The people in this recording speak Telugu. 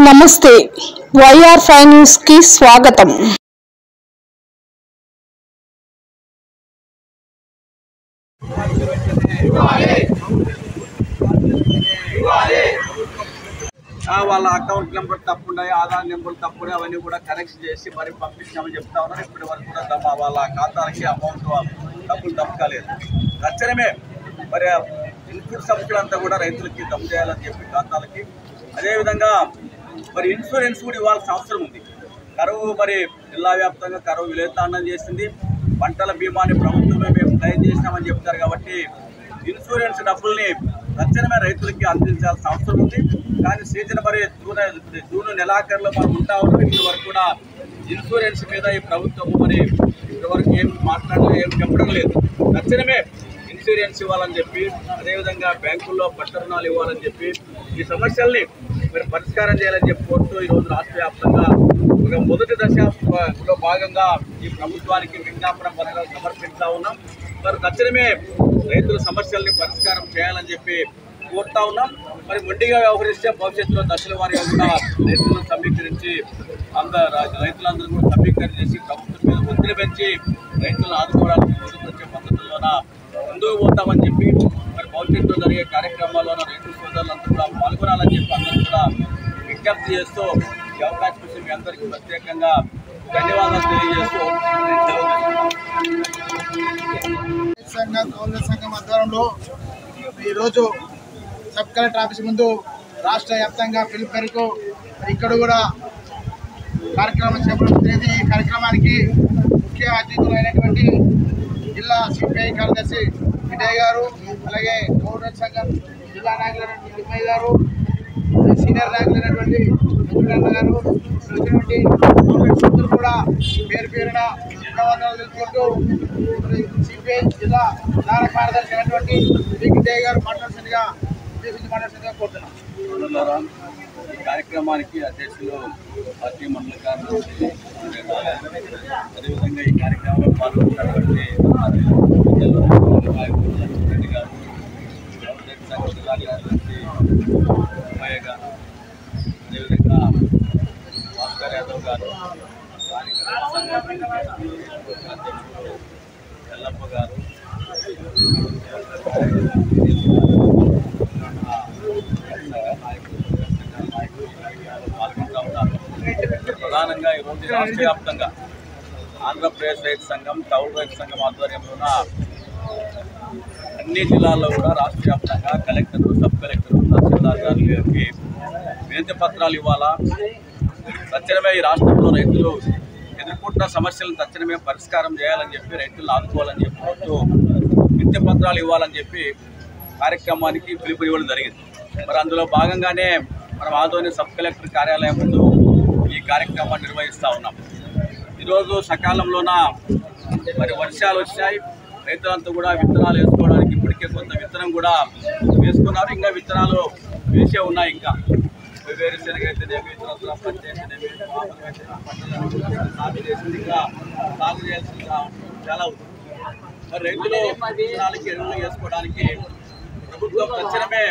నమస్తే వైఆర్ ఫైవ్ న్యూస్ కి స్వాగతం। వాళ్ళ అకౌంట్ నెంబర్ తప్పున్నాయి, ఆధార్ నెంబర్ తప్పున్నాయి, అవన్నీ కూడా కరెక్ట్ చేసి మరి పంపించామని చెప్తా ఉన్నారు। ఇప్పటి వరకు కూడా వాళ్ళ ఖాతాలకి అమౌంట్ డబ్బులు తప్పలేదు। తక్షణమే మరి ఇన్పుట్ సబ్సిడీ కూడా రైతులకి జమ చేయాలని చెప్పి ఖాతాలకి, అదేవిధంగా మరి ఇన్సూరెన్స్ కూడా ఇవ్వాల్సిన అవసరం ఉంది। కరువు మరి జిల్లా వ్యాప్తంగా కరువు విలేతాండం చేసింది। పంటల బీమాని ప్రభుత్వమే మేము క్లెయిమ్ చేసినామని చెప్తారు కాబట్టి ఇన్సూరెన్స్ డబ్బుల్ని తక్షణమే రైతులకి అందించాల్సిన అవసరం ఉంది। కానీ సీజన్ మరి జూన్ నెలాఖరులో మనం ఉంటా ఉన్నాం। ఇప్పటి వరకు కూడా ఇన్సూరెన్స్ మీద ఈ ప్రభుత్వం మరి ఇప్పటివరకు ఏం మాట్లాడలేదు, ఏం చెప్పడం లేదు। తక్షణమే ఇన్సూరెన్స్ ఇవ్వాలని చెప్పి, అదేవిధంగా బ్యాంకుల్లో పంట రుణాలు ఇవ్వాలని చెప్పి ఈ సమస్యల్ని మరి పరిష్కారం చేయాలని చెప్పి కోరుతూ ఈరోజు రాష్ట్ర వ్యాప్తంగా ఒక మొదటి దశలో భాగంగా ఈ ప్రభుత్వానికి విజ్ఞాపన పత్రాలు సమర్పిస్తూ ఉన్నాం। మరి తక్షణమే రైతుల సమస్యల్ని పరిష్కారం చేయాలని చెప్పి కోరుతా ఉన్నాం। మరి మొండిగా వ్యవహరిస్తే భవిష్యత్తులో దశల వారీగా కూడా రైతులను సమీకరించి రైతులందరూ కూడా సమీకరణ చేసి ప్రభుత్వం మీద ఒత్తిడి పెంచి రైతులను ఆదుకోవడానికి ముందుకు వచ్చే పద్ధతుల్లోన ముందుకు పోతామని చెప్పి, మరి భవిష్యత్తులో జరిగే కార్యక్రమాల్లోన రైతు సోదరులందరూ కూడా పాల్గొనాలని చెప్పి అందరూ కూడా విజ్ఞప్తి చేస్తూ ఈ అవకాశం ఇచ్చి మీ అందరికీ ప్రత్యేకంగా ధన్యవాదాలు తెలియజేస్తూ సంఘం ఆధ్వర్యంలో ఈరోజు సబ్ కలెక్టర్ ఆఫీస్ ముందు రాష్ట్ర వ్యాప్తంగా పిలుపు మేరకు ఇక్కడ కూడా కార్యక్రమం చేపడుతున్నది। ఈ కార్యక్రమానికి ముఖ్య అతిథులు అయినటువంటి జిల్లా సిపిఐ కార్యదర్శి విజయ్ గారు, అలాగే గౌరవ సంఘం జిల్లా నాయకులైనటువంటి తిమ్మయ్య గారు, సీనియర్ నాయకులైనటువంటి వెంకటరమణ గారు, వచ్చినటువంటి కూడా పేరు పేరున ధన్యవాదాలు తెలుసుకుంటూ సిపిఐ జిల్లా ప్రధాన కార్యదర్శి అయినటువంటి విజయ్ గారు మాట్లాడుతుందిగా కోరుతున్నాం। ఈ కార్యక్రమానికి అధ్యక్షులు పార్టీ మండల కార్యదర్శి, అదేవిధంగా ఈ కార్యక్రమంలో పాల్గొన్నటువంటి రెడ్డి గారు, సంఘ జిల్లా కార్యదర్శి ఉమ్మయ్య గారు, అదేవిధంగా భాస్కర్ యాదవ్ గారు, అధ్యక్షులు ఎల్లప్ప గారు, పాల్గొంటూ ఉన్నారు। ప్రధానంగా ఈరోజు రాష్ట్ర వ్యాప్తంగా ఆంధ్రప్రదేశ్ రైతు సంఘం, కౌలు రైతు సంఘం ఆధ్వర్యంలోన అన్ని జిల్లాల్లో కూడా రాష్ట్ర వ్యాప్తంగా కలెక్టర్లు, సబ్ కలెక్టర్లు, తహసీల్దార్ గారికి వినతి పత్రాలు ఇవ్వాలా, తక్షణమే ఈ రాష్ట్రంలో రైతులు ఎదుర్కొంటున్న సమస్యలను తక్షణమే పరిష్కారం చేయాలని చెప్పి, రైతులను ఆదుకోవాలని చెప్పి కోరుతూ వినతి పత్రాలు ఇవ్వాలని చెప్పి కార్యక్రమానికి పిలుపునివ్వడం జరిగింది। మరి అందులో భాగంగానే మనం ఆదోని సబ్ కలెక్టర్ కార్యాలయం ముందు ఈ కార్యక్రమాన్ని నిర్వహిస్తూ ఉన్నాం। ఈరోజు సకాలంలోన మరి వర్షాలు వచ్చాయి, రైతులంతా కూడా విత్తనాలు వేసుకోవడానికి ఇప్పటికే కొంత విత్తనం కూడా వేసుకున్నారు, ఇంకా విత్తనాలు వేసే ఉన్నాయి। ఇంకా వేరుశనగ అయితేనేమి, ఇతర పత్తి అయితేనేమి, సాగు చేసింది, ఇంకా సాగు చేయాల్సిందిగా చాలా ఉంది। మరి రైతులు విత్తనాలకి ఎరువులు వేసుకోవడానికి ప్రభుత్వం తక్షణమే